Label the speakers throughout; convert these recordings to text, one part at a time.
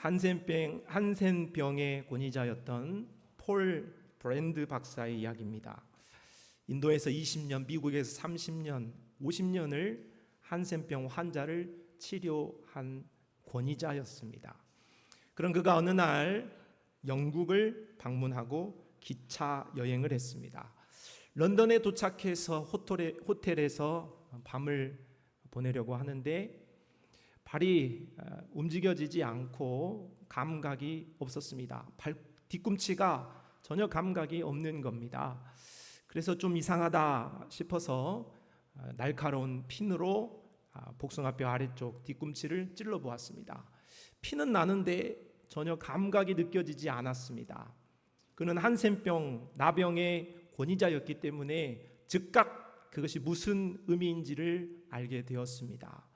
Speaker 1: 한센병의 권위자였던 폴 브랜드 박사의 이야기입니다. 인도에서 20년, 미국에서 30년, 50년을 한센병 환자를 치료한 권위자였습니다. 그런 그가 어느 날 영국을 방문하고 기차 여행을 했습니다. 런던에 도착해서 호텔에서 밤을 보내려고 하는데 발이 움직여지지 않고 감각이 없었습니다. 뒤꿈치가 전혀 감각이 없는 겁니다. 그래서 좀 이상하다 싶어서 날카로운 핀으로 복숭아뼈 아래쪽 뒤꿈치를 찔러 보았습니다. 피는 나는데 전혀 감각이 느껴지지 않았습니다. 그는 한센병, 나병의 권위자였기 때문에 즉각 그것이 무슨 의미인지를 알게 되었습니다.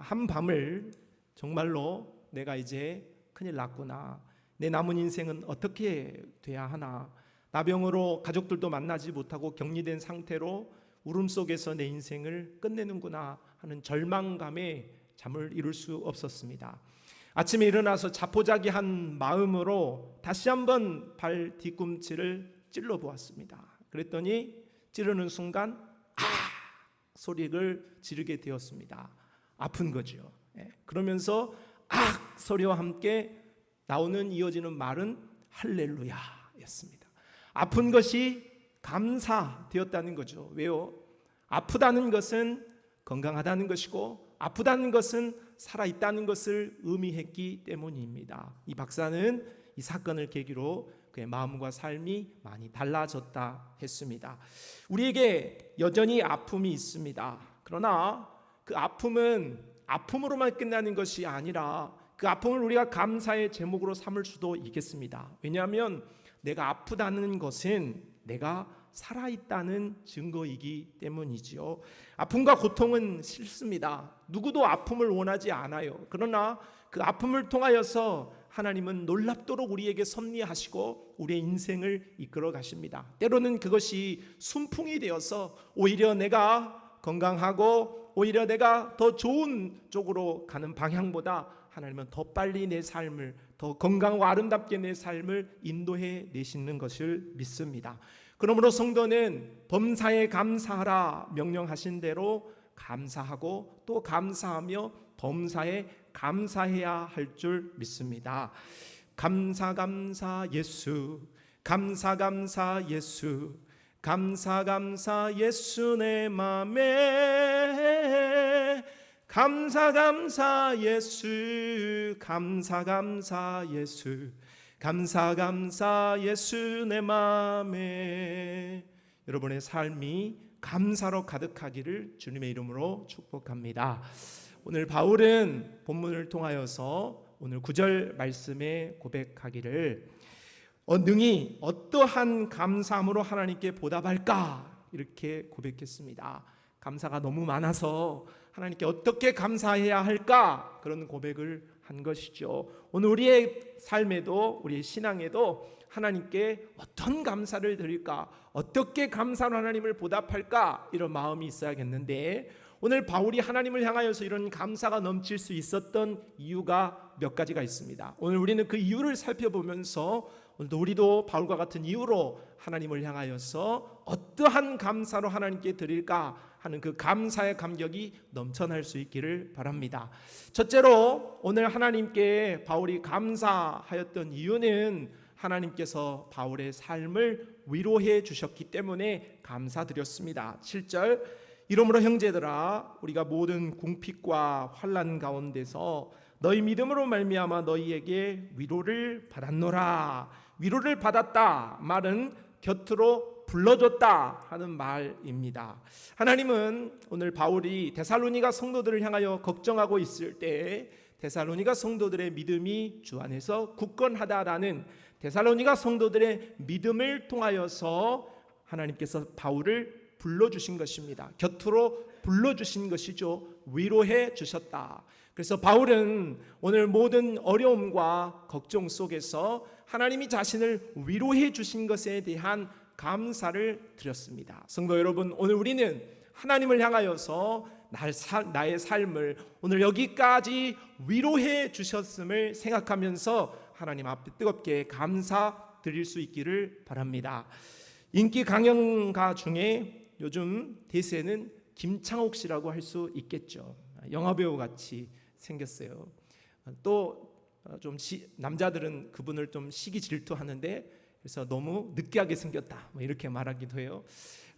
Speaker 1: 한밤을 정말로 내가 이제 큰일 났구나. 내 남은 인생은 어떻게 돼야 하나. 나병으로 가족들도 만나지 못하고 격리된 상태로 울음 속에서 내 인생을 끝내는구나 하는 절망감에 잠을 이룰 수 없었습니다. 아침에 일어나서 자포자기한 마음으로 다시 한번 발 뒤꿈치를 찔러 보았습니다. 그랬더니 찌르는 순간 소리를 지르게 되었습니다. 아픈 거죠. 그러면서 소리와 함께 이어지는 말은 할렐루야였습니다. 아픈 것이 감사되었다는 거죠. 왜요? 아프다는 것은 건강하다는 것이고 아프다는 것은 살아있다는 것을 의미했기 때문입니다. 이 박사는 이 사건을 계기로 그의 마음과 삶이 많이 달라졌다 했습니다. 우리에게 여전히 아픔이 있습니다. 그러나 그 아픔은 아픔으로만 끝나는 것이 아니라 그 아픔을 우리가 감사의 제목으로 삼을 수도 있겠습니다. 왜냐하면 내가 아프다는 것은 내가 살아있다는 증거이기 때문이지요. 아픔과 고통은 싫습니다. 누구도 아픔을 원하지 않아요. 그러나 그 아픔을 통하여서 하나님은 놀랍도록 우리에게 섭리하시고 우리의 인생을 이끌어 가십니다. 때로는 그것이 순풍이 되어서 오히려 내가 건강하고 오히려 내가 더 좋은 쪽으로 가는 방향보다 하나님은 더 빨리 내 삶을 더 건강하고 아름답게 내 삶을 인도해 내시는 것을 믿습니다. 그러므로 성도는 범사에 감사하라 명령하신 대로 감사하고 또 감사하며 범사에 감사해야 할 줄 믿습니다. 감사 예수, 감사 예수, 감사 예수 내 맘에 감사 예수, 감사 예수, 감사 예수 내 맘에. 여러분의 삶이 감사로 가득하기를 주님의 이름으로 축복합니다. 오늘 바울은 본문을 통하여서 오늘 9절 말씀에 고백하기를 능히 어떠한 감사함으로 하나님께 보답할까 이렇게 고백했습니다. 감사가 너무 많아서 하나님께 어떻게 감사해야 할까 그런 고백을 한 것이죠. 오늘 우리의 삶에도 우리의 신앙에도 하나님께 어떤 감사를 드릴까, 어떻게 감사로 하나님을 보답할까 이런 마음이 있어야겠는데 오늘 바울이 하나님을 향하여서 이런 감사가 넘칠 수 있었던 이유가 몇 가지가 있습니다. 오늘 우리는 그 이유를 살펴보면서 오늘도 우리도 바울과 같은 이유로 하나님을 향하여서 어떠한 감사로 하나님께 드릴까 하는 그 감사의 감격이 넘쳐날 수 있기를 바랍니다. 첫째로 오늘 하나님께 바울이 감사하였던 이유는 하나님께서 바울의 삶을 위로해 주셨기 때문에 감사드렸습니다. 7절 이러므로 형제들아 우리가 모든 궁핍과 환난 가운데서 너희 믿음으로 말미암아 너희에게 위로를 받았노라. 위로를 받았다 말은 곁으로 불러줬다 하는 말입니다. 하나님은 오늘 바울이 데살로니가 성도들을 향하여 걱정하고 있을 때 데살로니가 성도들의 믿음이 주 안에서 굳건하다라는 데살로니가 성도들의 믿음을 통하여서 하나님께서 바울을 불러주신 것입니다. 곁으로 불러주신 것이죠. 위로해 주셨다. 그래서 바울은 오늘 모든 어려움과 걱정 속에서 하나님이 자신을 위로해 주신 것에 대한 감사를 드렸습니다. 성도 여러분, 오늘 우리는 하나님을 향하여서 나의 삶을 오늘 여기까지 위로해 주셨음을 생각하면서 하나님 앞에 뜨겁게 감사드릴 수 있기를 바랍니다. 인기 강연가 중에 요즘 대세는 김창옥 씨라고 할 수 있겠죠. 영화배우 같이 생겼어요. 또 좀 남자들은 그분을 좀 시기 질투하는데 그래서 너무 느끼하게 생겼다 이렇게 말하기도 해요.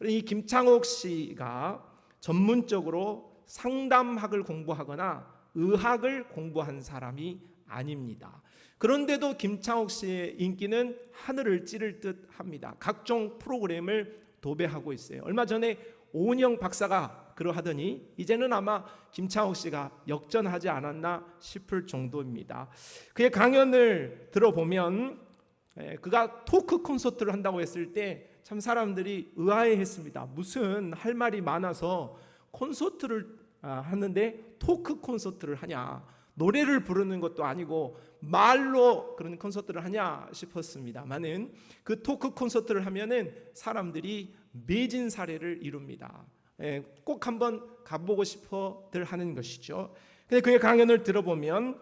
Speaker 1: 이 김창옥 씨가 전문적으로 상담학을 공부하거나 의학을 공부한 사람이 아닙니다. 그런데도 김창옥 씨의 인기는 하늘을 찌를 듯 합니다. 각종 프로그램을 도배하고 있어요. 얼마 전에 오은영 박사가 그러하더니 이제는 아마 김창옥 씨가 역전하지 않았나 싶을 정도입니다. 그의 강연을 들어보면 그가 토크 콘서트를 한다고 했을 때 참 사람들이 의아해했습니다. 무슨 할 말이 많아서 콘서트를 하는데 토크 콘서트를 하냐, 노래를 부르는 것도 아니고 말로 그런 콘서트를 하냐 싶었습니다만은 그 토크 콘서트를 하면은 사람들이 매진 사례를 이룹니다. 꼭 한번 가보고 싶어들 하는 것이죠. 근데 그의 강연을 들어보면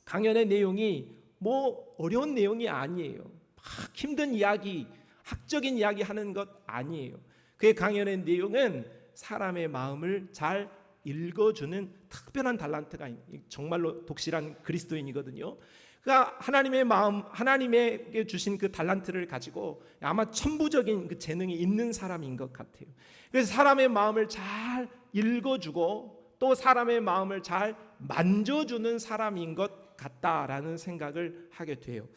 Speaker 1: 강연의 내용이 뭐 어려운 내용이 아니에요. 막 힘든 이야기, 학적인 이야기 하는 것 아니에요. 그의 강연의 내용은 사람의 마음을 잘 읽어주는 특별한 달란트가 정말로 독실한 그리스도인이거든요. 그러니까 하나님의 마음, 하나님에게 주신 그 달란트를 가지고 아마 천부적인 그 재능이 있는 사람인 것 같아요. 그래서 사람의 마음을 잘 읽어주고 또 사람의 마음을 잘 만져주는 사람인 것 같다라는 생각을 하게 돼요.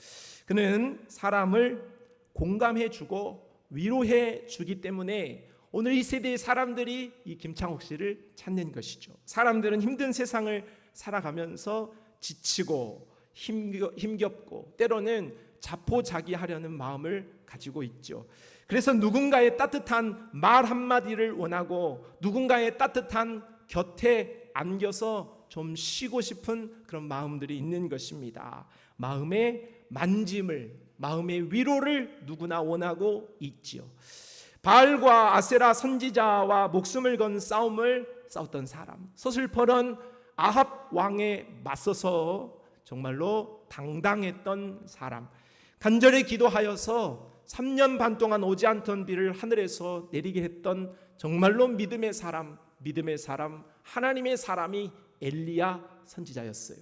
Speaker 1: 그는 사람을 공감해주고 위로해주기 때문에 오늘 이 세대의 사람들이 이 김창옥 씨를 찾는 것이죠. 사람들은 힘든 세상을 살아가면서 지치고 힘겹고 때로는 자포자기하려는 마음을 가지고 있죠. 그래서 누군가의 따뜻한 말 한마디를 원하고 누군가의 따뜻한 곁에 안겨서 좀 쉬고 싶은 그런 마음들이 있는 것입니다. 마음의 만짐을, 마음의 위로를 누구나 원하고 있지요. 바알과 아세라 선지자와 목숨을 건 싸움을 싸웠던 사람, 서슬퍼런 아합 왕에 맞서서 정말로 당당했던 사람, 간절히 기도하여서 3년 반 동안 오지 않던 비를 하늘에서 내리게 했던 정말로 믿음의 사람, 하나님의 사람이 엘리야 선지자였어요.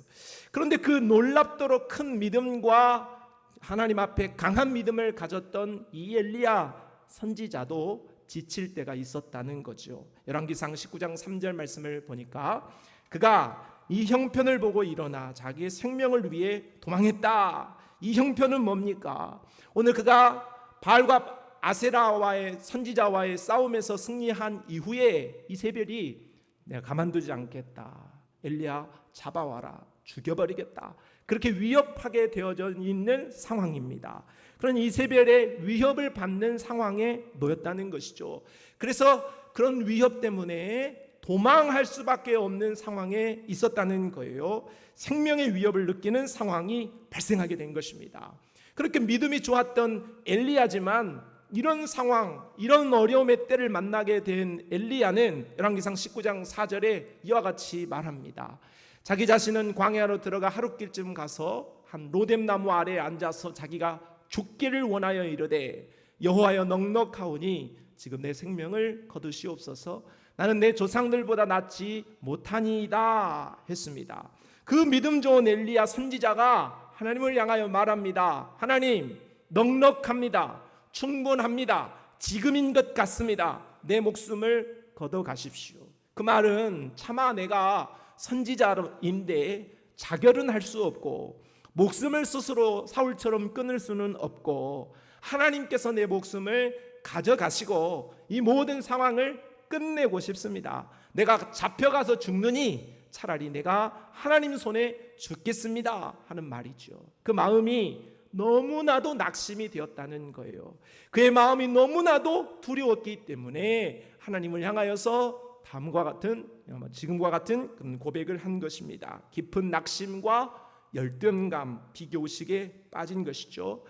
Speaker 1: 그런데 그 놀랍도록 큰 믿음과 하나님 앞에 강한 믿음을 가졌던 이 엘리야 선지자도 지칠 때가 있었다는 거죠. 열왕기상 19장 3절 말씀을 보니까 그가 이 형편을 보고 일어나 자기의 생명을 위해 도망했다. 이 형편은 뭡니까? 오늘 그가 바알과 아세라와의 선지자와의 싸움에서 승리한 이후에 이세벨이 내가 가만두지 않겠다. 엘리야 잡아와라. 죽여버리겠다. 그렇게 위협하게 되어져 있는 상황입니다. 그런 이세벨의 위협을 받는 상황에 놓였다는 것이죠. 그래서 그런 위협 때문에 도망할 수밖에 없는 상황에 있었다는 거예요. 생명의 위협을 느끼는 상황이 발생하게 된 것입니다. 그렇게 믿음이 좋았던 엘리야지만 이런 상황, 이런 어려움의 때를 만나게 된 엘리야는 열왕기상 19장 4절에 이와 같이 말합니다. 자기 자신은 광야로 들어가 하룻길쯤 가서 한 로뎀나무 아래에 앉아서 자기가 죽기를 원하여 이르되 여호와여 넉넉하오니 지금 내 생명을 거두시옵소서. 나는 내 조상들보다 낫지 못하니이다 했습니다. 그 믿음 좋은 엘리야 선지자가 하나님을 향하여 말합니다. 하나님, 넉넉합니다. 충분합니다. 지금인 것 같습니다. 내 목숨을 걷어가십시오. 그 말은 차마 내가 선지자인데 자결은 할 수 없고 목숨을 스스로 사울처럼 끊을 수는 없고 하나님께서 내 목숨을 가져가시고 이 모든 상황을 끝내고 싶습니다. 내가 잡혀가서 죽느니 차라리 내가 하나님 손에 죽겠습니다 하는 말이죠. 그 마음이 너무나도 낙심이 되었다는 거예요. 그의 마음이 너무나도 두려웠기 때문에 하나님을 향하여서 다음과 같은, 지금과 같은 고백을 한 것입니다. 깊은 낙심과 열등감, 비교의식에 빠진 것이죠.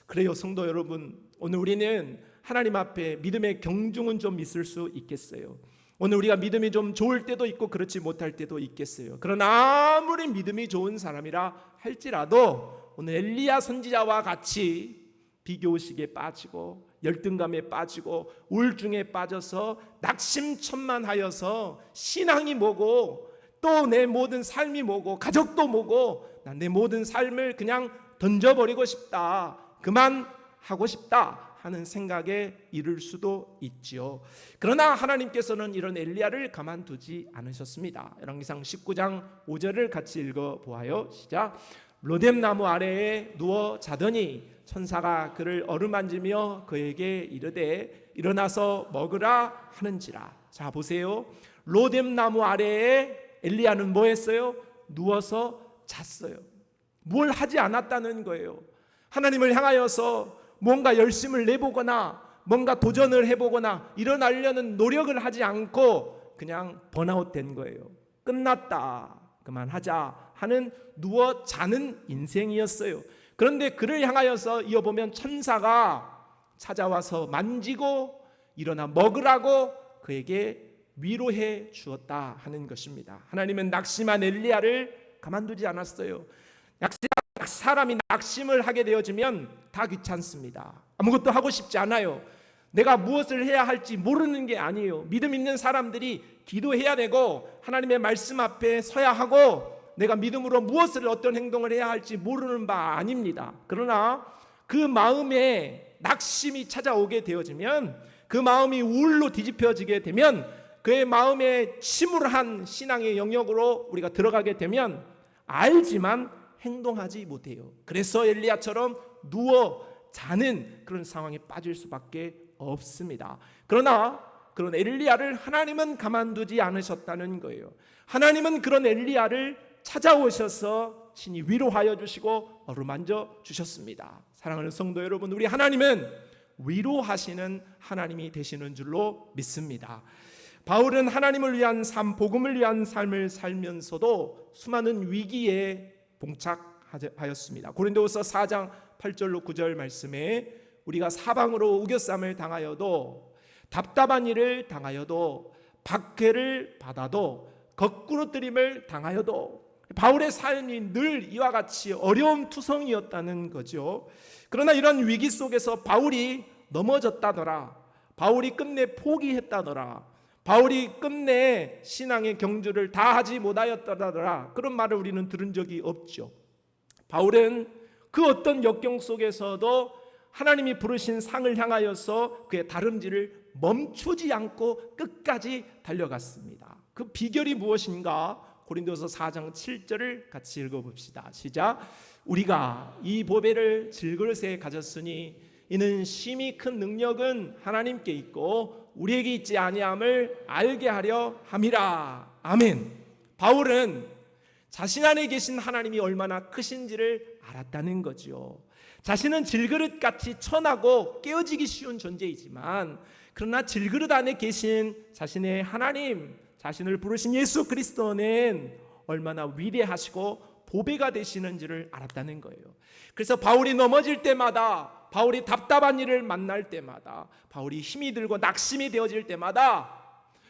Speaker 1: 그래요, 성도 여러분, 오늘 우리는 하나님 앞에 믿음의 경중은 좀 있을 수 있겠어요. 오늘 우리가 믿음이 좀 좋을 때도 있고 그렇지 못할 때도 있겠어요. 그러나 아무리 믿음이 좋은 사람이라 할지라도 오늘 엘리야 선지자와 같이 비교의식에 빠지고 열등감에 빠지고 우울증에 빠져서 낙심천만하여서 신앙이 뭐고 또 내 모든 삶이 뭐고 가족도 뭐고 난 내 모든 삶을 그냥 던져버리고 싶다, 그만하고 싶다 하는 생각에 이를 수도 있지요. 그러나 하나님께서는 이런 엘리야를 가만두지 않으셨습니다. 열왕기상 19장 5절을 같이 읽어보아요. 시작. 로뎀나무 아래에 누워 자더니 천사가 그를 어루만지며 그에게 이르되 일어나서 먹으라 하는지라. 자 보세요. 로뎀나무 아래에 엘리야는 뭐 했어요? 누워서 잤어요. 뭘 하지 않았다는 거예요. 하나님을 향하여서 뭔가 열심을 내보거나 뭔가 도전을 해보거나 일어나려는 노력을 하지 않고 그냥 번아웃 된 거예요. 끝났다, 그만하자 하는 누워 자는 인생이었어요. 그런데 그를 향하여서 이어보면 천사가 찾아와서 만지고 일어나 먹으라고 그에게 위로해 주었다 하는 것입니다. 하나님은 낙심한 엘리야를 가만두지 않았어요. 사람이 낙심을 하게 되어지면 다 귀찮습니다. 아무것도 하고 싶지 않아요. 내가 무엇을 해야 할지 모르는 게 아니에요. 믿음 있는 사람들이 기도해야 되고 하나님의 말씀 앞에 서야 하고 내가 믿음으로 무엇을 어떤 행동을 해야 할지 모르는 바 아닙니다. 그러나 그 마음에 낙심이 찾아오게 되어지면 그 마음이 우울로 뒤집혀지게 되면 그의 마음에 침울한 신앙의 영역으로 우리가 들어가게 되면 알지만 행동하지 못해요. 그래서 엘리야처럼 누워 자는 그런 상황에 빠질 수밖에 없습니다. 그러나 그런 엘리야를 하나님은 가만두지 않으셨다는 거예요. 하나님은 그런 엘리야를 찾아오셔서 친히 위로하여 주시고 어루만져 주셨습니다. 사랑하는 성도 여러분, 우리 하나님은 위로하시는 하나님이 되시는 줄로 믿습니다. 바울은 하나님을 위한 삶, 복음을 위한 삶을 살면서도 수많은 위기에 봉착하였습니다. 고린도후서 4장 8절로 9절 말씀에 우리가 사방으로 우겨쌈을 당하여도 답답한 일을 당하여도 박해를 받아도 거꾸로 뜨림을 당하여도 바울의 삶이 늘 이와 같이 어려움 투성이었다는 거죠. 그러나 이런 위기 속에서 바울이 넘어졌다더라, 바울이 끝내 포기했다더라, 바울이 끝내 신앙의 경주를 다 하지 못하였다더라, 그런 말을 우리는 들은 적이 없죠. 바울은 그 어떤 역경 속에서도 하나님이 부르신 상을 향하여서 그의 다름질을 멈추지 않고 끝까지 달려갔습니다. 그 비결이 무엇인가? 고린도서 4장 7절을 같이 읽어봅시다. 시작. 우리가 이 보배를 질그릇에 가졌으니 이는 심히 큰 능력은 하나님께 있고 우리에게 있지 아니함을 알게 하려 함이라. 아멘. 바울은 자신 안에 계신 하나님이 얼마나 크신지를 알았다는 거죠. 자신은 질그릇같이 천하고 깨어지기 쉬운 존재이지만 그러나 질그릇 안에 계신 자신의 하나님, 자신을 부르신 예수 그리스도는 얼마나 위대하시고 보배가 되시는지를 알았다는 거예요. 그래서 바울이 넘어질 때마다, 바울이 답답한 일을 만날 때마다, 바울이 힘이 들고 낙심이 되어질 때마다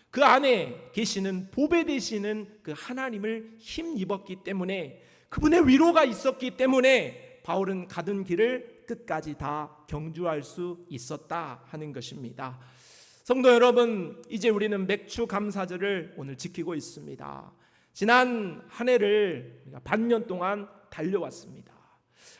Speaker 1: 그 안에 계시는 보배 되시는 그 하나님을 힘입었기 때문에, 그분의 위로가 있었기 때문에 바울은 가던 길을 끝까지 다 경주할 수 있었다 하는 것입니다. 성도 여러분, 이제 우리는 맥주 감사절을 오늘 지키고 있습니다. 지난 한 해를 반년 동안 달려왔습니다.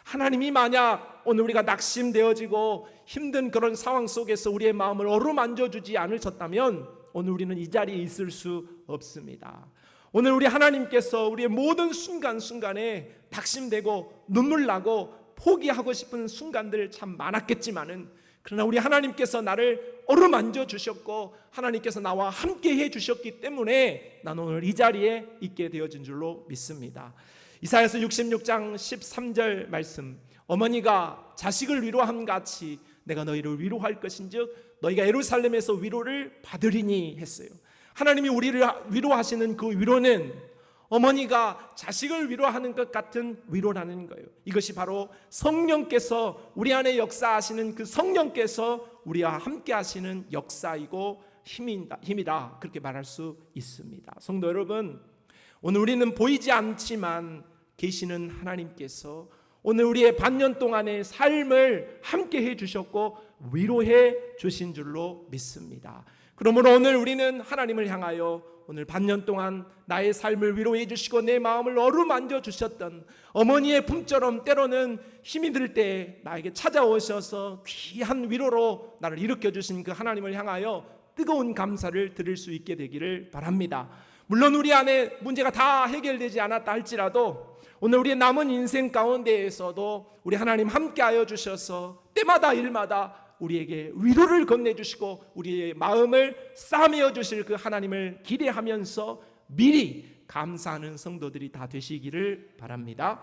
Speaker 1: 하나님이 만약 오늘 우리가 낙심되어지고 힘든 그런 상황 속에서 우리의 마음을 어루만져 주지 않으셨다면 오늘 우리는 이 자리에 있을 수 없습니다. 오늘 우리 하나님께서 우리의 모든 순간순간에 낙심되고 눈물 나고 포기하고 싶은 순간들 참 많았겠지만은, 그러나 우리 하나님께서 나를 어루만져 주셨고 하나님께서 나와 함께 해 주셨기 때문에 나는 오늘 이 자리에 있게 되어진 줄로 믿습니다. 이사야서 66장 13절 말씀, 어머니가 자식을 위로함 같이 내가 너희를 위로할 것인즉 너희가 예루살렘에서 위로를 받으리니 했어요. 하나님이 우리를 위로하시는 그 위로는 어머니가 자식을 위로하는 것 같은 위로라는 거예요. 이것이 바로 성령께서 우리 안에 역사하시는 그 성령께서 우리와 함께 하시는 역사이고 힘이다 그렇게 말할 수 있습니다. 성도 여러분, 오늘 우리는 보이지 않지만 계시는 하나님께서 오늘 우리의 반년 동안의 삶을 함께 해주셨고 위로해 주신 줄로 믿습니다. 그러므로 오늘 우리는 하나님을 향하여 오늘 반년 동안 나의 삶을 위로해 주시고 내 마음을 어루만져 주셨던 어머니의 품처럼 때로는 힘이 들 때 나에게 찾아오셔서 귀한 위로로 나를 일으켜 주신 그 하나님을 향하여 뜨거운 감사를 드릴 수 있게 되기를 바랍니다. 물론 우리 안에 문제가 다 해결되지 않았다 할지라도 오늘 우리의 남은 인생 가운데에서도 우리 하나님 함께하여 주셔서 때마다 일마다 우리에게 위로를 건네주시고 우리의 마음을 싸매어 주실 그 하나님을 기대하면서 미리 감사하는 성도들이 다 되시기를 바랍니다.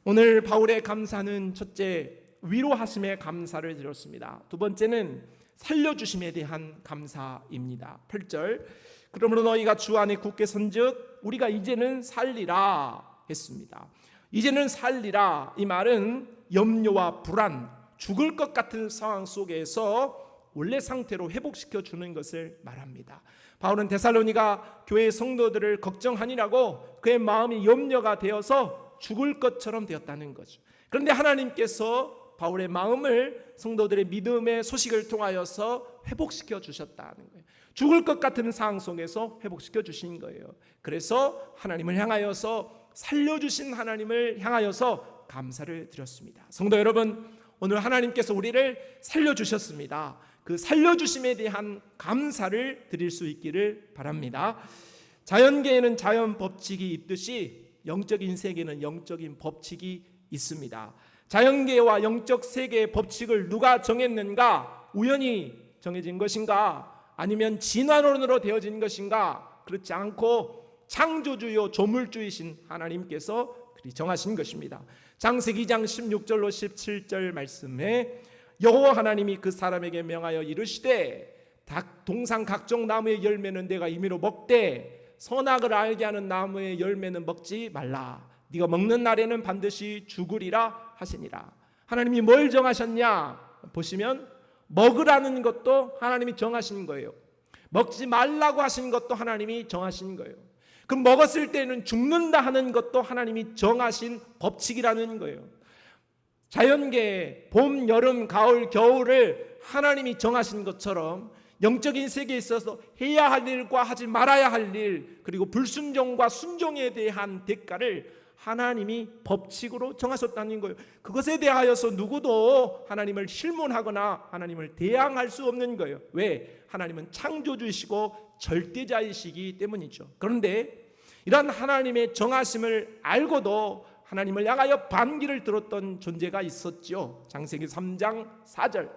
Speaker 1: 오늘 바울의 감사는 첫째, 위로하심에 감사를 드렸습니다. 두 번째는 살려주심에 대한 감사입니다. 8절, 그러므로 너희가 주 안에 굳게 선즉 우리가 이제는 살리라 했습니다. 이제는 살리라, 이 말은 염려와 불안, 죽을 것 같은 상황 속에서 원래 상태로 회복시켜 주는 것을 말합니다. 바울은 데살로니가 교회 성도들을 걱정하니라고 그의 마음이 염려가 되어서 죽을 것처럼 되었다는 거죠. 그런데 하나님께서 바울의 마음을 성도들의 믿음의 소식을 통하여서 회복시켜 주셨다는 거예요. 죽을 것 같은 상황 속에서 회복시켜 주신 거예요. 그래서 하나님을 향하여서 살려주신 하나님을 향하여서 감사를 드렸습니다. 성도 여러분, 오늘 하나님께서 우리를 살려주셨습니다. 그 살려주심에 대한 감사를 드릴 수 있기를 바랍니다. 자연계에는 자연 법칙이 있듯이 영적인 세계는 영적인 법칙이 있습니다. 자연계와 영적 세계의 법칙을 누가 정했는가? 우연히 정해진 것인가? 아니면 진화론으로 되어진 것인가? 그렇지 않고 창조주요 조물주이신 하나님께서 정하신 것입니다. 창세기 2장 16절로 17절 말씀에 여호와 하나님이 그 사람에게 명하여 이르시되 동산 각종 나무의 열매는 내가 임의로 먹되 선악을 알게 하는 나무의 열매는 먹지 말라. 네가 먹는 날에는 반드시 죽으리라 하시니라. 하나님이 뭘 정하셨냐? 보시면 먹으라는 것도 하나님이 정하신 거예요. 먹지 말라고 하신 것도 하나님이 정하신 거예요. 그럼 먹었을 때는 죽는다 하는 것도 하나님이 정하신 법칙이라는 거예요. 자연계 봄, 여름, 가을, 겨울을 하나님이 정하신 것처럼 영적인 세계에 있어서 해야 할 일과 하지 말아야 할 일, 그리고 불순종과 순종에 대한 대가를 하나님이 법칙으로 정하셨다는 거예요. 그것에 대하여서 누구도 하나님을 실문하거나 하나님을 대항할 수 없는 거예요. 왜? 하나님은 창조주이시고 절대자이시기 때문이죠. 그런데 이런 하나님의 정하심을 알고도 하나님을 향하여 반기를 들었던 존재가 있었죠. 창세기 3장 4절,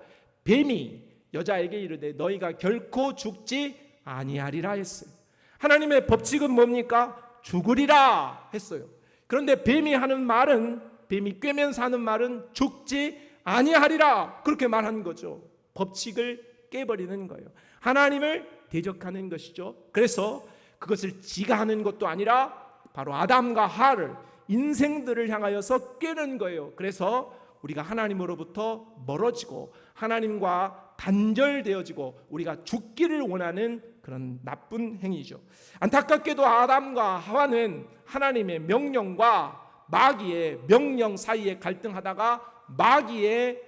Speaker 1: 뱀이 여자에게 이르되 너희가 결코 죽지 아니하리라 했어요. 하나님의 법칙은 뭡니까? 죽으리라 했어요. 그런데 뱀이 하는 말은, 뱀이 꿰면서 하는 말은 죽지 아니하리라, 그렇게 말하는 거죠. 법칙을 깨버리는 거예요. 하나님을 대적하는 것이죠. 그래서 그것을 지가 하는 것도 아니라 바로 아담과 하와를, 인생들을 향하여서 깨는 거예요. 그래서 우리가 하나님으로부터 멀어지고 하나님과 단절되어지고 우리가 죽기를 원하는 그런 나쁜 행위죠. 안타깝게도 아담과 하와는 하나님의 명령과 마귀의 명령 사이에 갈등하다가 마귀의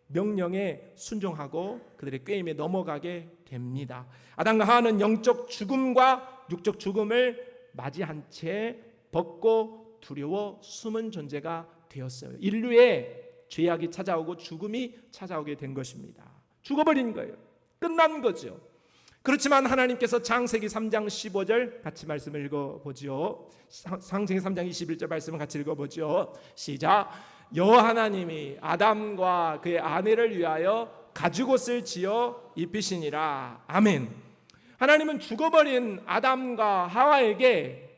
Speaker 1: 명령에 순종하고 그들의 꾀임에 넘어가게 됩니다. 아담과 하와는 영적 죽음과 육적 죽음을 맞이한 채 벗고 두려워 숨은 존재가 되었어요. 인류의 죄악이 찾아오고 죽음이 찾아오게 된 것입니다. 죽어버린 거예요. 끝난 거죠. 그렇지만 하나님께서 창세기 3장 15절 같이 말씀을 읽어보죠. 창세기 3장 21절 말씀을 같이 읽어보죠. 시작. 여호와 하나님이 아담과 그의 아내를 위하여 가죽옷을 지어 입히시니라. 아멘. 하나님은 죽어버린 아담과 하와에게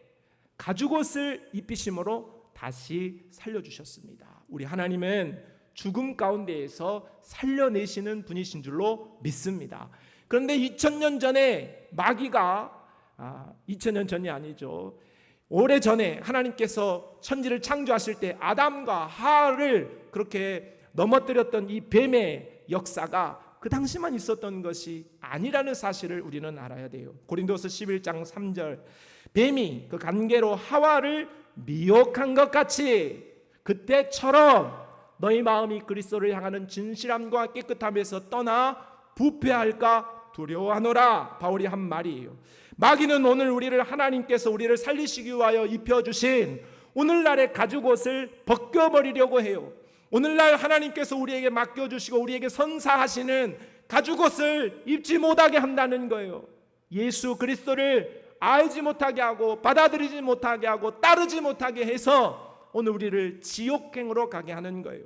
Speaker 1: 가죽옷을 입히심으로 다시 살려주셨습니다. 우리 하나님은 죽음 가운데에서 살려내시는 분이신 줄로 믿습니다. 그런데 2000년 전에 마귀가 2000년 전이 아니죠. 오래전에 하나님께서 천지를 창조하실 때 아담과 하와를 그렇게 넘어뜨렸던 이 뱀의 역사가 그 당시만 있었던 것이 아니라는 사실을 우리는 알아야 돼요. 고린도서 11장 3절, 뱀이 그 관계로 하와를 미혹한 것 같이 그때처럼 너희 마음이 그리스도를 향하는 진실함과 깨끗함에서 떠나 부패할까 두려워하노라. 바울이 한 말이에요. 마귀는 오늘 우리를 하나님께서 우리를 살리시기 위하여 입혀주신 오늘날의 가죽옷을 벗겨버리려고 해요. 오늘날 하나님께서 우리에게 맡겨주시고 우리에게 선사하시는 가죽옷을 입지 못하게 한다는 거예요. 예수 그리스도를 알지 못하게 하고 받아들이지 못하게 하고 따르지 못하게 해서 오늘 우리를 지옥행으로 가게 하는 거예요.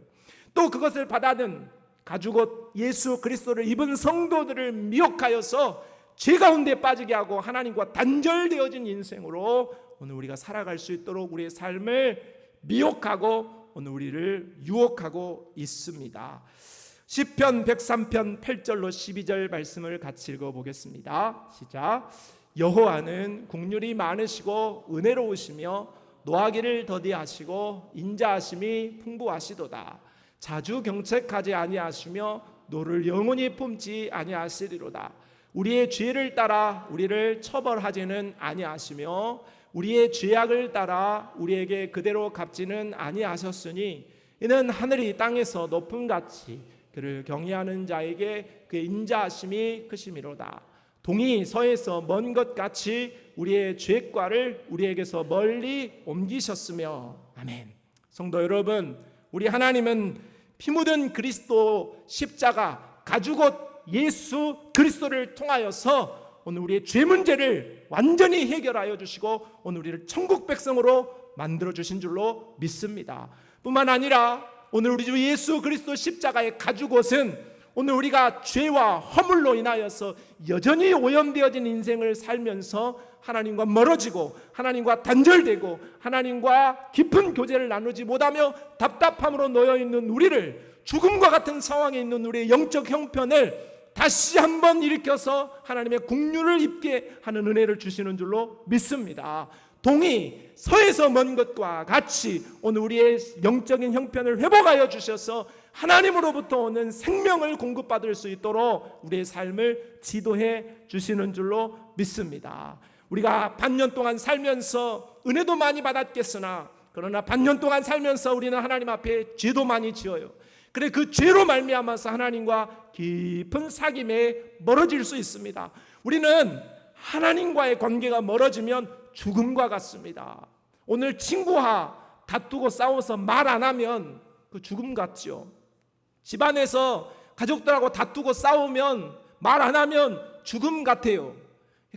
Speaker 1: 또 그것을 받아든 가죽옷 예수 그리스도를 입은 성도들을 미혹하여서 죄 가운데 빠지게 하고 하나님과 단절되어진 인생으로 오늘 우리가 살아갈 수 있도록 우리의 삶을 미혹하고 오늘 우리를 유혹하고 있습니다. 시편 103편 8절로 12절 말씀을 같이 읽어보겠습니다. 시작. 여호와는 국률이 많으시고 은혜로우시며 노하기를 더디하시고 인자하심이 풍부하시도다. 자주 경책하지 아니하시며 노를 영원히 품지 아니하시리로다. 우리의 죄를 따라 우리를 처벌하지는 아니하시며 우리의 죄악을 따라 우리에게 그대로 갚지는 아니하셨으니 이는 하늘이 땅에서 높음같이 그를 경외하는 자에게 그의 인자하심이 크심이로다. 동이 서에서 먼 것 같이 우리의 죄과를 우리에게서 멀리 옮기셨으며. 아멘. 성도 여러분, 우리 하나님은 피 묻은 그리스도 십자가 가죽옷 예수 그리스도를 통하여서 오늘 우리의 죄 문제를 완전히 해결하여 주시고 오늘 우리를 천국 백성으로 만들어 주신 줄로 믿습니다. 뿐만 아니라 오늘 우리 주 예수 그리스도 십자가의 가죽옷은 오늘 우리가 죄와 허물로 인하여서 여전히 오염되어진 인생을 살면서 하나님과 멀어지고 하나님과 단절되고 하나님과 깊은 교제를 나누지 못하며 답답함으로 놓여있는 우리를, 죽음과 같은 상황에 있는 우리의 영적 형편을 다시 한번 일으켜서 하나님의 국률을 입게 하는 은혜를 주시는 줄로 믿습니다. 동이 서에서 먼 것과 같이 오늘 우리의 영적인 형편을 회복하여 주셔서 하나님으로부터 오는 생명을 공급받을 수 있도록 우리의 삶을 지도해 주시는 줄로 믿습니다. 우리가 반년 동안 살면서 은혜도 많이 받았겠으나 그러나 반년 동안 살면서 우리는 하나님 앞에 죄도 많이 지어요. 그래 그 죄로 말미암아서 하나님과 깊은 사귐에 멀어질 수 있습니다. 우리는 하나님과의 관계가 멀어지면 죽음과 같습니다. 오늘 친구와 다투고 싸워서 말 안 하면 그 죽음 같죠. 집안에서 가족들하고 다투고 싸우면 말 안 하면 죽음 같아요.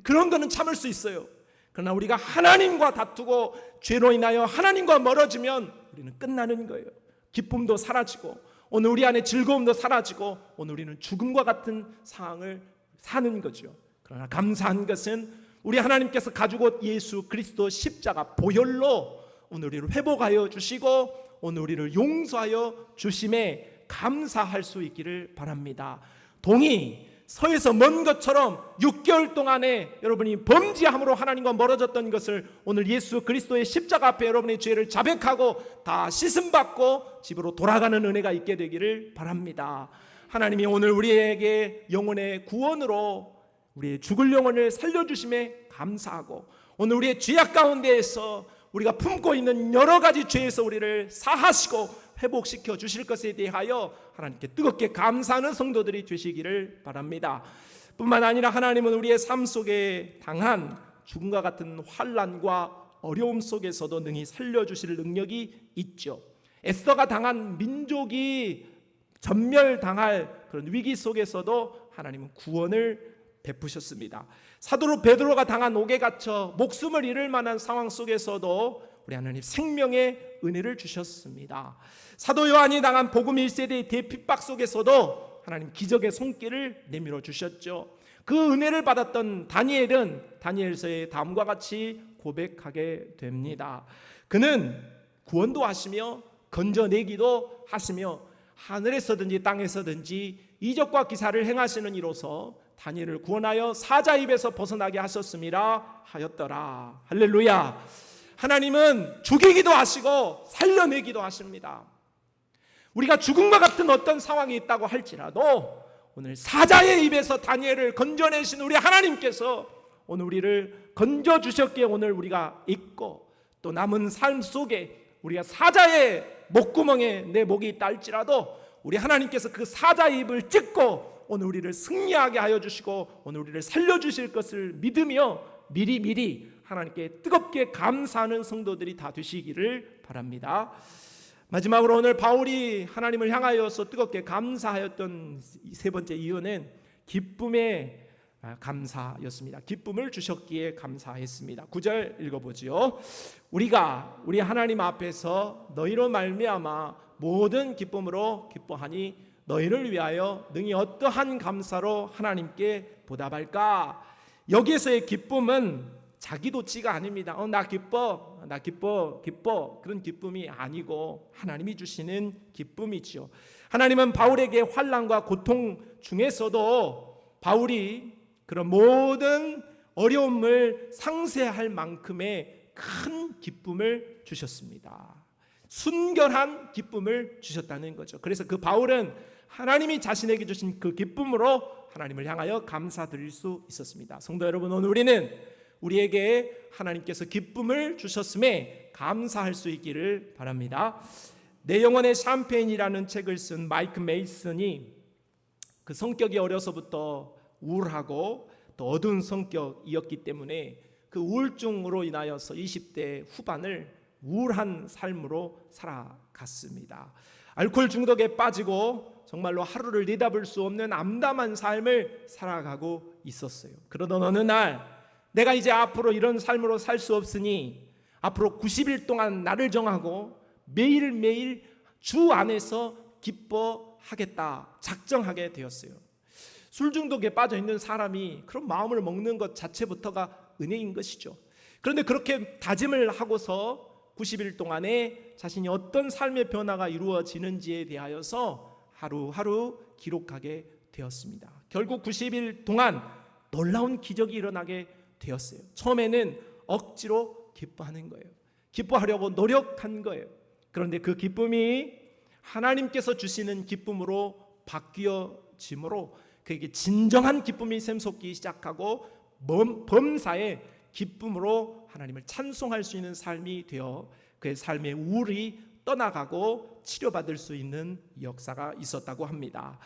Speaker 1: 그런 거는 참을 수 있어요. 그러나 우리가 하나님과 다투고 죄로 인하여 하나님과 멀어지면 우리는 끝나는 거예요. 기쁨도 사라지고 오늘 우리 안에 즐거움도 사라지고 오늘 우리는 죽음과 같은 상황을 사는 거죠. 그러나 감사한 것은 우리 하나님께서 가죽옷 예수 그리스도 십자가 보혈로 오늘 우리를 회복하여 주시고 오늘 우리를 용서하여 주심에 감사할 수 있기를 바랍니다. 동이 서에서 먼 것처럼 6개월 동안에 여러분이 범죄함으로 하나님과 멀어졌던 것을 오늘 예수 그리스도의 십자가 앞에 여러분의 죄를 자백하고 다 씻음받고 집으로 돌아가는 은혜가 있게 되기를 바랍니다. 하나님이 오늘 우리에게 영혼의 구원으로 우리의 죽을 영혼을 살려주심에 감사하고 오늘 우리의 죄악 가운데에서 우리가 품고 있는 여러 가지 죄에서 우리를 사하시고 회복시켜 주실 것에 대하여 하나님께 뜨겁게 감사하는 성도들이 되시기를 바랍니다. 뿐만 아니라 하나님은 우리의 삶 속에 당한 죽음과 같은 환난과 어려움 속에서도 능히 살려주실 능력이 있죠. 에스더가 당한 민족이 전멸당할 그런 위기 속에서도 하나님은 구원을 베푸셨습니다. 사도 베드로가 당한 옥에 갇혀 목숨을 잃을 만한 상황 속에서도 우리 하나님 생명의 은혜를 주셨습니다. 사도 요한이 당한 복음 1세대의 대핍박 속에서도 하나님 기적의 손길을 내밀어 주셨죠. 그 은혜를 받았던 다니엘은 다니엘서의 다음과 같이 고백하게 됩니다. 그는 구원도 하시며 건져내기도 하시며 하늘에서든지 땅에서든지 이적과 기사를 행하시는 이로서 다니엘을 구원하여 사자 입에서 벗어나게 하셨음이라 하였더라. 할렐루야. 하나님은 죽이기도 하시고 살려내기도 하십니다. 우리가 죽음과 같은 어떤 상황이 있다고 할지라도 오늘 사자의 입에서 다니엘을 건져내신 우리 하나님께서 오늘 우리를 건져주셨기에 오늘 우리가 있고, 또 남은 삶 속에 우리가 사자의 목구멍에 내 목이 있다 할지라도 우리 하나님께서 그 사자의 입을 찢고 오늘 우리를 승리하게 하여 주시고 오늘 우리를 살려주실 것을 믿으며 미리 하나님께 뜨겁게 감사하는 성도들이 다 되시기를 바랍니다. 마지막으로 오늘 바울이 하나님을 향하여서 뜨겁게 감사하였던 세 번째 이유는 기쁨의 감사였습니다. 기쁨을 주셨기에 감사했습니다. 9절 읽어보지요. 우리가 우리 하나님 앞에서 너희로 말미암아 모든 기쁨으로 기뻐하니 너희를 위하여 능히 어떠한 감사로 하나님께 보답할까. 여기에서의 기쁨은 자기도치가 아닙니다. 나 기뻐 그런 기쁨이 아니고 하나님이 주시는 기쁨이죠. 하나님은 바울에게 환난과 고통 중에서도 바울이 그런 모든 어려움을 상쇄할 만큼의 큰 기쁨을 주셨습니다. 순결한 기쁨을 주셨다는 거죠. 그래서 그 바울은 하나님이 자신에게 주신 그 기쁨으로 하나님을 향하여 감사드릴 수 있었습니다. 성도 여러분, 오늘 우리는 우리에게 하나님께서 기쁨을 주셨음에 감사할 수 있기를 바랍니다. 내 영혼의 샴페인이라는 책을 쓴 마이크 메이슨이 그 성격이 어려서부터 우울하고 또 어두운 성격이었기 때문에 그 우울증으로 인하여서 20대 후반을 우울한 삶으로 살아갔습니다. 알코올 중독에 빠지고 정말로 하루를 내다볼 수 없는 암담한 삶을 살아가고 있었어요. 그러던 어느 날 내가 이제 앞으로 이런 삶으로 살 수 없으니 앞으로 90일 동안 나를 정하고 매일매일 주 안에서 기뻐하겠다 작정하게 되었어요. 술 중독에 빠져 있는 사람이 그런 마음을 먹는 것 자체부터가 은혜인 것이죠. 그런데 그렇게 다짐을 하고서 90일 동안에 자신이 어떤 삶의 변화가 이루어지는지에 대하여서 하루하루 기록하게 되었습니다. 결국 90일 동안 놀라운 기적이 일어나게 되었어요. 처음에는 억지로 기뻐하는 거예요. 기뻐하려고 노력한 거예요. 그런데 그 기쁨이 하나님께서 주시는 기쁨으로 바뀌어짐으로 그에게 진정한 기쁨이 샘솟기 시작하고 범사의 기쁨으로 하나님을 찬송할 수 있는 삶이 되어 그의 삶의 우울이 떠나가고 치료받을 수 있는 역사가 있었다고 합니다.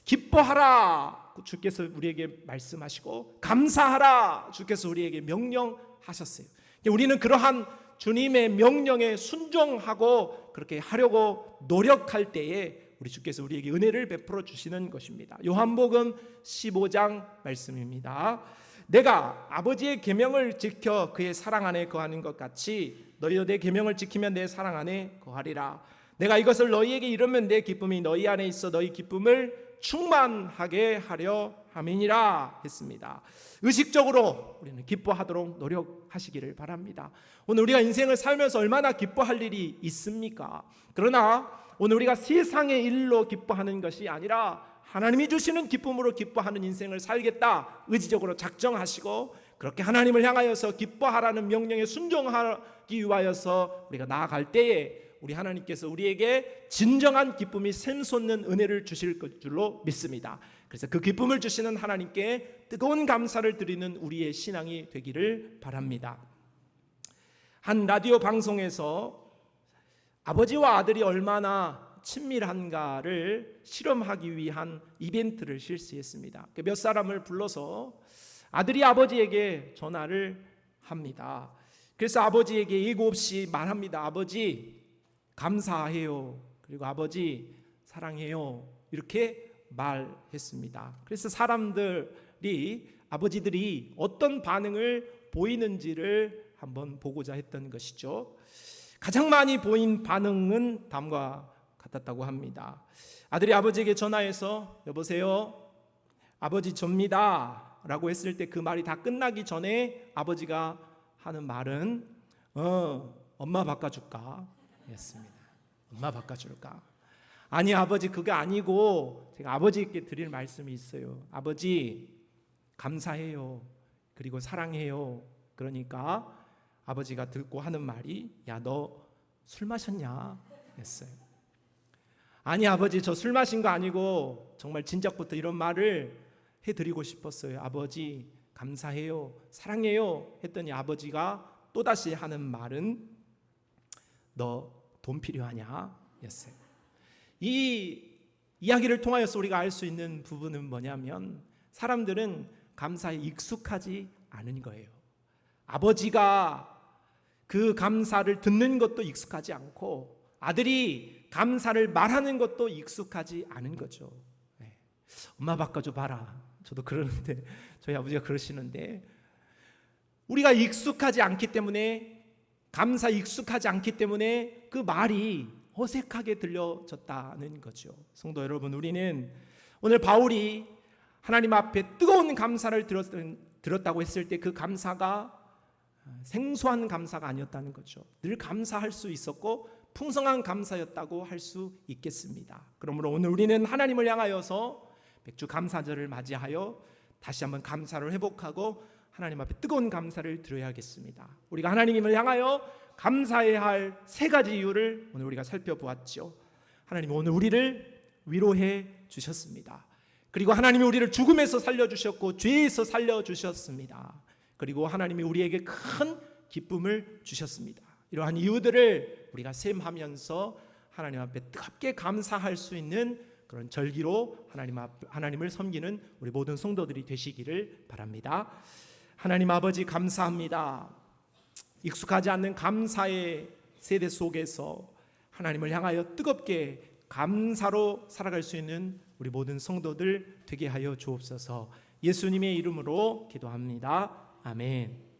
Speaker 1: 기뻐하라 주께서 우리에게 말씀하시고 감사하라 주께서 우리에게 명령하셨어요. 우리는 그러한 주님의 명령에 순종하고 그렇게 하려고 노력할 때에 우리 주께서 우리에게 은혜를 베풀어 주시는 것입니다. 요한복음 15장 말씀입니다. 내가 아버지의 계명을 지켜 그의 사랑 안에 거하는 것 같이 너희도 내 계명을 지키면 내 사랑 안에 거하리라. 내가 이것을 너희에게 이루면 내 기쁨이 너희 안에 있어 너희 기쁨을 충만하게 하려 함이니라 했습니다. 의식적으로 우리는 기뻐하도록 노력하시기를 바랍니다. 오늘 우리가 인생을 살면서 얼마나 기뻐할 일이 있습니까? 그러나 오늘 우리가 세상의 일로 기뻐하는 것이 아니라 하나님이 주시는 기쁨으로 기뻐하는 인생을 살겠다 의지적으로 작정하시고 그렇게 하나님을 향하여서 기뻐하라는 명령에 순종하기 위하여서 우리가 나아갈 때에 우리 하나님께서 우리에게 진정한 기쁨이 샘솟는 은혜를 주실 줄로 믿습니다. 그래서 그 기쁨을 주시는 하나님께 뜨거운 감사를 드리는 우리의 신앙이 되기를 바랍니다. 한 라디오 방송에서 아버지와 아들이 얼마나 친밀한가를 실험하기 위한 이벤트를 실시했습니다. 몇 사람을 불러서 아들이 아버지에게 전화를 합니다. 그래서 아버지에게 예고 없이 말합니다. 아버지 감사해요. 그리고 아버지 사랑해요. 이렇게 말했습니다. 그래서 사람들이 아버지들이 어떤 반응을 보이는지를 한번 보고자 했던 것이죠. 가장 많이 보인 반응은 다음과 같았다고 합니다. 아들이 아버지에게 전화해서 여보세요 아버지 접니다 라고 했을 때 그 말이 다 끝나기 전에 아버지가 하는 말은 엄마 바꿔줄까 였습니다. 엄마 바꿔줄까? 아니 아버지 그게 아니고 제가 아버지께 드릴 말씀이 있어요. 아버지 감사해요. 그리고 사랑해요. 그러니까 아버지가 듣고 하는 말이 야 너 술 마셨냐? 했어요. 아니 아버지, 저 술 마신 거 아니고 정말 진작부터 이런 말을 해드리고 싶었어요. 아버지 감사해요, 사랑해요 했더니 아버지가 또다시 하는 말은 너 돈 필요하냐 였어요. 이 이야기를 통하여서 우리가 알 수 있는 부분은 뭐냐면 사람들은 감사에 익숙하지 않은 거예요. 아버지가 그 감사를 듣는 것도 익숙하지 않고 아들이 감사를 말하는 것도 익숙하지 않은 거죠. 엄마 바꿔줘 봐라. 저도 그러는데 저희 아버지가 그러시는데 우리가 익숙하지 않기 때문에 감사 익숙하지 않기 때문에 그 말이 어색하게 들려졌다는 거죠. 성도 여러분, 우리는 오늘 바울이 하나님 앞에 뜨거운 감사를 들었다고 했을 때 그 감사가 생소한 감사가 아니었다는 거죠. 늘 감사할 수 있었고 풍성한 감사였다고 할 수 있겠습니다. 그러므로 오늘 우리는 하나님을 향하여서 맥주 감사절을 맞이하여 다시 한번 감사를 회복하고 하나님 앞에 뜨거운 감사를 드려야겠습니다. 우리가 하나님을 향하여 감사해야 할 세 가지 이유를 오늘 우리가 살펴보았죠. 하나님이 오늘 우리를 위로해 주셨습니다. 그리고 하나님이 우리를 죽음에서 살려주셨고 죄에서 살려주셨습니다. 그리고 하나님이 우리에게 큰 기쁨을 주셨습니다. 이러한 이유들을 우리가 셈하면서 하나님 앞에 뜨겁게 감사할 수 있는 그런 절기로 하나님을 섬기는 우리 모든 성도들이 되시기를 바랍니다. 하나님 아버지 감사합니다. 익숙하지 않는 감사의 세대 속에서 하나님을 향하여 뜨겁게 감사로 살아갈 수 있는 우리 모든 성도들 되게 하여 주옵소서. 예수님의 이름으로 기도합니다. 아멘.